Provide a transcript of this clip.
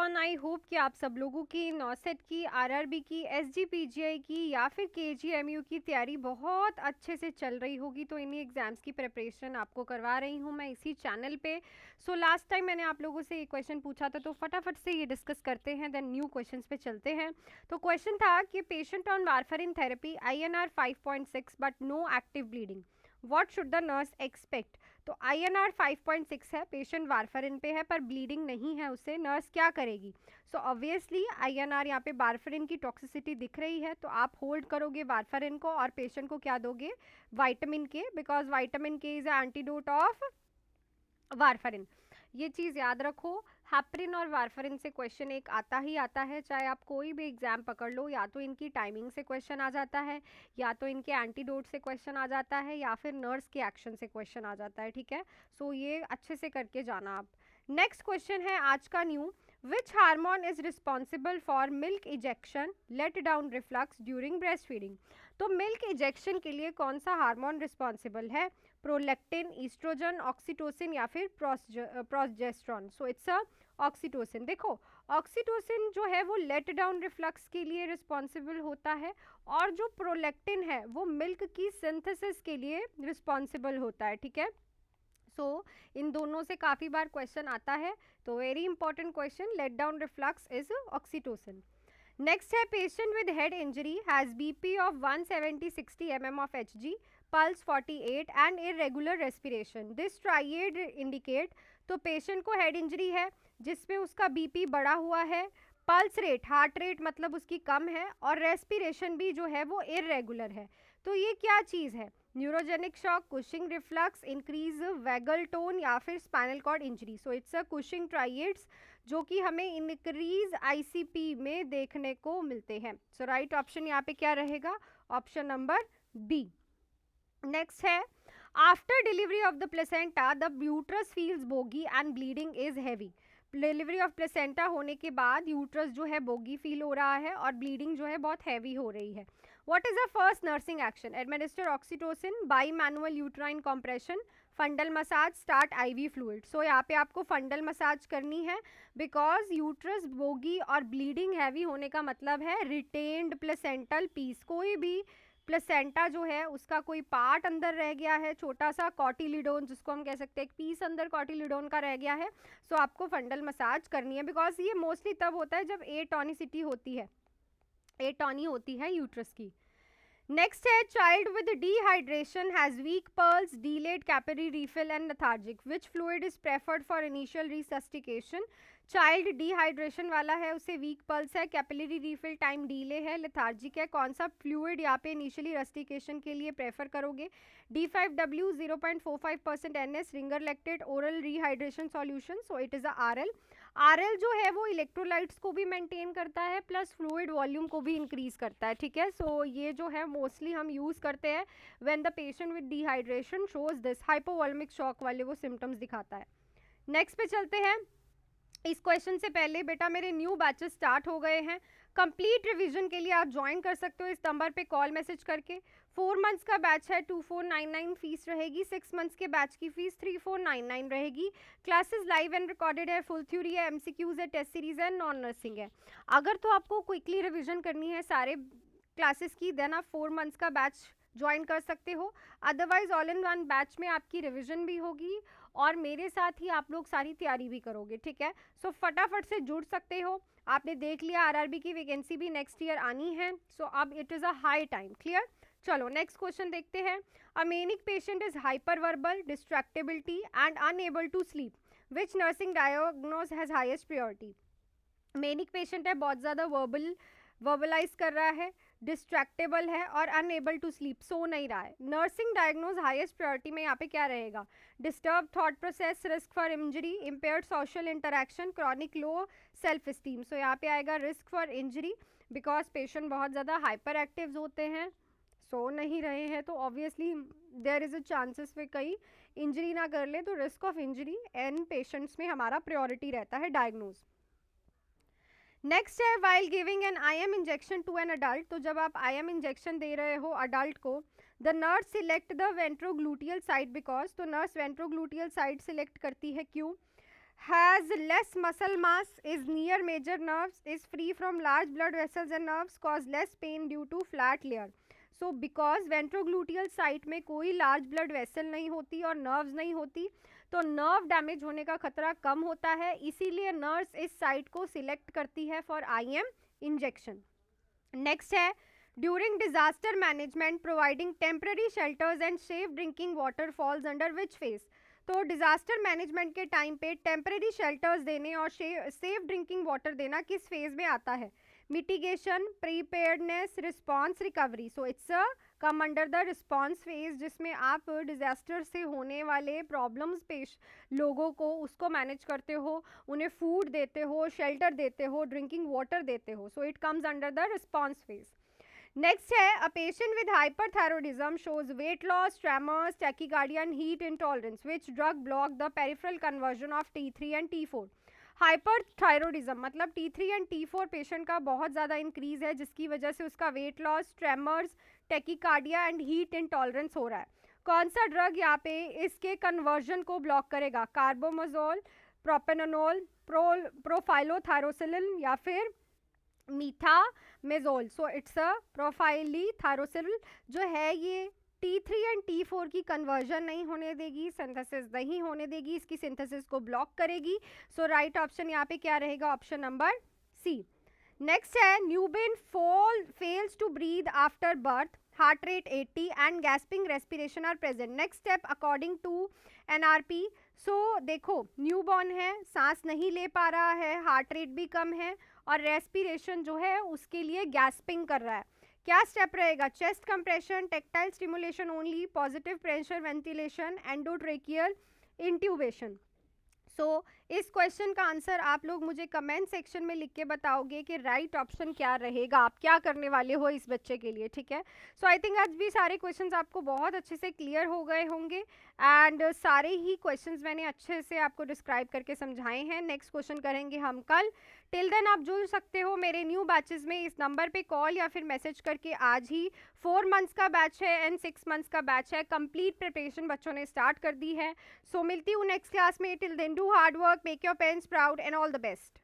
Everyone, I hope कि आप सब लोगों की नॉसेट की, आरआरबी की, एसजीपीजीआई की या फिर केजीएमयू की तैयारी बहुत अच्छे से चल रही होगी। तो इन्हीं एग्जाम्स की प्रिपरेशन आपको करवा रही हूँ मैं इसी चैनल पे। सो लास्ट टाइम मैंने आप लोगों से एक क्वेश्चन पूछा था, तो फटाफट से ये डिस्कस करते हैं, देन न्यू क्वेश्चन पे चलते हैं। तो क्वेश्चन था कि patient on warfarin therapy INR 5.6 but no active bleeding, what should the nurse expect. तो INR 5.6 है, पेशेंट वारफेरिन पे है पर ब्लीडिंग नहीं है, उसे नर्स क्या करेगी। सो ऑब्वियसली INR यहाँ पे वारफेरिन की टॉक्सिसिटी दिख रही है, तो आप होल्ड करोगे वारफेरिन को और पेशेंट को क्या दोगे, विटामिन के, बिकॉज विटामिन के इज एंटीडोट ऑफ वारफेरिन। ये चीज़ याद रखो, हैपरिन और वारफेरिन से क्वेश्चन एक आता ही आता है, चाहे आप कोई भी एग्जाम पकड़ लो, या तो इनकी टाइमिंग से क्वेश्चन आ जाता है, या तो इनके एंटीडोट से क्वेश्चन आ जाता है, या फिर नर्स के एक्शन से क्वेश्चन आ जाता है। ठीक है, सो ये अच्छे से करके जाना आप। नेक्स्ट क्वेश्चन है आज का new, which hormone is responsible for milk ejection, let down reflux during breast feeding. तो मिल्क इजेक्शन के लिए कौन सा हार्मोन रिस्पॉन्सिबल है, प्रोलेक्टिन, ईस्ट्रोजन, ऑक्सीटोसिन या फिर progesterone. So it's a oxytocin. देखो, ऑक्सीटोसिन जो है वो लेट डाउन रिफ्लक्स के लिए रिस्पॉन्सिबल होता है, और जो प्रोलेक्टिन है वो मिल्क की सिंथेसिस के लिए रिस्पॉन्सिबल होता है। ठीक है, सो इन दोनों से काफ़ी बार क्वेश्चन आता है, तो very important question, let down reflex is oxytocin. Next है, patient with head injury has BP of 170-60 mm of Hg, pulse 48 and irregular respiration, this triad indicate. तो पेशेंट को हेड इंजरी है जिसमें उसका BP बढ़ा हुआ है, पल्स रेट, हार्ट रेट मतलब उसकी कम है, और रेस्पिरेशन भी जो है वो इरेगुलर है। तो ये क्या चीज़ है, neurogenic shock, Cushing reflex, increase vagal tone या फिर spinal cord injury. So it's a Cushing triads, जो कि हमें इंक्रीज ICP में देखने को मिलते हैं। सो राइट ऑप्शन यहाँ पे क्या रहेगा, ऑप्शन नंबर बी। नेक्स्ट है, after delivery of the placenta the uterus feels bogie and bleeding is heavy. Delivery of placenta होने के बाद यूट्रस जो है बोगी फील हो रहा है और ब्लीडिंग जो है बहुत हैवी हो रही है। What is the first nursing action, administer oxytocin, bimanual uterine compression, fundal massage, start IV fluid. सो यहाँ पे आपको फंडल मसाज करनी है, बिकॉज यूट्रस बोगी और ब्लीडिंग हैवी होने का मतलब है रिटेन्ड प्लेसेंटल पीस। कोई भी प्लेसेंटा जो है उसका कोई पार्ट अंदर रह गया है, छोटा सा कॉटिलिडोन जिसको हम कह सकते हैं, एक पीस अंदर कॉटिलिडोन का रह गया है। सो आपको फंडल मसाज करनी है, बिकॉज ये मोस्टली तब होता है जब एटॉनिसिटी होती है, एटॉनी होती है यूट्रस की। नेक्स्ट है, child with dehydration has weak pulse, delayed capillary refill and lethargic, which fluid is preferred for initial resuscitation. Child dehydration वाला है, उसे वीक पल्स है, कैपिलरी रीफिल टाइम डीले है, लेथार्जिक है, कौन सा फ्लूइड यहाँ पे इनिशियली रस्टिकेशन के लिए प्रेफर करोगे, D5W 0.45% NS, Ringer lactate, oral rehydration solution. So it is a RL। RL जो है वो इलेक्ट्रोलाइट्स को भी मेंटेन करता है प्लस फ्लूइड वॉल्यूम को भी इंक्रीज करता है। ठीक है, सो ये जो है मोस्टली हम यूज़ करते हैं when the patient with dehydration shows this, hypovolemic shock वाले वो सिम्टम्स दिखाता है। नेक्स्ट पे चलते हैं। इस क्वेश्चन से पहले बेटा मेरे न्यू बैचेस स्टार्ट हो गए हैं, कंप्लीट रिवीजन के लिए आप ज्वाइन कर सकते हो इस नंबर पे कॉल मैसेज करके। 4 मंथ्स का बैच है 2499 फीस रहेगी, 6 मंथ्स के बैच की फीस 3499 रहेगी। क्लासेस लाइव एंड रिकॉर्डेड है, फुल थ्योरी है, MCQs है, टेस्ट सीरीज है, नॉन नर्सिंग है। अगर तो आपको क्विकली रिवीजन करनी है सारे क्लासेस की, देन आप 4 मंथ्स का बैच ज्वाइन कर सकते हो। Otherwise all in one batch में आपकी रिवीजन भी होगी और मेरे साथ ही आप लोग सारी तैयारी भी करोगे। ठीक है, सो फटाफट से जुड़ सकते हो। आपने देख लिया RRB की वैकेंसी भी नेक्स्ट ईयर आनी है, सो अब it is a high time. Clear, चलो नेक्स्ट क्वेश्चन देखते हैं। A manic patient is hyper verbal, distractibility and unable to sleep, which nursing diagnose has highest priority. Manic patient है, बहुत ज़्यादा वर्बलाइज कर रहा है, डिस्ट्रैक्टेबल है और अनएबल टू स्लीप, सो नहीं रहा है। नर्सिंग डायग्नोज हाईएस्ट प्रायोरिटी में यहाँ पे क्या रहेगा, disturb thought process, risk for injury, impaired social interaction, chronic low self esteem. So यहाँ पे आएगा risk for injury, because patient बहुत ज़्यादा हाइपर एक्टिव होते हैं, सो नहीं रहे हैं, तो obviously there is a chances वे कहीं इंजरी ना कर ले, तो risk of injury in patients में हमारा प्रायोरिटी रहता है डायग्नोज। नेक्स्ट है, while giving an IM injection to an adult, तो जब आप IM इंजेक्शन दे रहे हो अडल्ट को, the nurse select the ventrogluteal side, because, तो नर्स वेंट्रोग्लूटियल साइड सिलेक्ट करती है, क्यों, has less muscle mass, is near major nerves, is free from large blood vessels and nerves, cause less pain due to flat layer. So because ventrogluteal site में कोई large blood vessel नहीं होती और nerves नहीं होती, तो nerve damage होने का खतरा कम होता है, इसीलिए नर्स इस साइट को सिलेक्ट करती है फॉर IM इंजेक्शन. नेक्स्ट है during disaster management providing temporary shelters and safe drinking water falls under which phase. तो डिजास्टर मैनेजमेंट के टाइम पे टेम्पररी शेल्टर्स देने और सेफ ड्रिंकिंग वाटर देना किस फेज में आता है? Mitigation, preparedness, response, recovery. So it's come under the response phase, जिसमें आप डिजास्टर से होने वाले प्रॉब्लम्स पेश लोगों को उसको मैनेज करते हो, उन्हें फूड देते हो, शेल्टर देते हो, ड्रिंकिंग वाटर देते हो. So it comes under the response phase. Next है a patient with hyperthyroidism shows weight loss, tremors, tachycardia and heat intolerance. Which drug block the peripheral conversion of T3 and T4? Hyperthyroidism मतलब T3 and T4 patient का बहुत ज़्यादा increase है, जिसकी वजह से उसका wait loss, tremors, tachycardia and heat intolerance हो रहा है. कौन सा ड्रग यहाँ पे इसके कन्वर्जन को ब्लॉक करेगा? कार्बोमोजोल, प्रोपेनोल, प्रोफाइलोथायरोसिलिन या फिर मीथामेजोल. सो इट्स अ प्रोफाइलीथायरोसिल जो है ये T3 एंड T4 की कन्वर्जन नहीं होने देगी, सिंथेसिस नहीं होने देगी, इसकी सिंथेसिस को ब्लॉक करेगी. सो राइट ऑप्शन यहाँ पे क्या रहेगा? Option number C. नेक्स्ट है newborn fails to breathe after birth, heart rate 80 and gasping respiration are present. Next step according to NRP. So देखो न्यूबॉर्न है, सांस नहीं ले पा रहा है, हार्ट रेट भी कम है और रेस्पिरेशन जो है उसके लिए गैस्पिंग कर रहा है. क्या स्टेप रहेगा? Chest compression, tactile stimulation only, positive pressure ventilation, endotracheal intubation. So इस क्वेश्चन का आंसर आप लोग मुझे कमेंट सेक्शन में लिख के बताओगे कि राइट ऑप्शन क्या रहेगा, आप क्या करने वाले हो इस बच्चे के लिए. ठीक है. सो आई थिंक आज भी सारे क्वेश्चंस आपको बहुत अच्छे से क्लियर हो गए होंगे एंड सारे ही क्वेश्चंस मैंने अच्छे से आपको डिस्क्राइब करके समझाए हैं. नेक्स्ट क्वेश्चन करेंगे हम कल. टिल देन आप जुड़ सकते हो मेरे न्यू बैचेस में इस नंबर पे कॉल या फिर मैसेज करके. आज ही 4 मंथ्स का बैच है एंड 6 मंथ्स का बैच है. कंप्लीट प्रिपरेशन बच्चों ने स्टार्ट कर दी है. सो मिलती हूँ नेक्स्ट क्लास में. Till then do hard work, make your parents proud and all the best.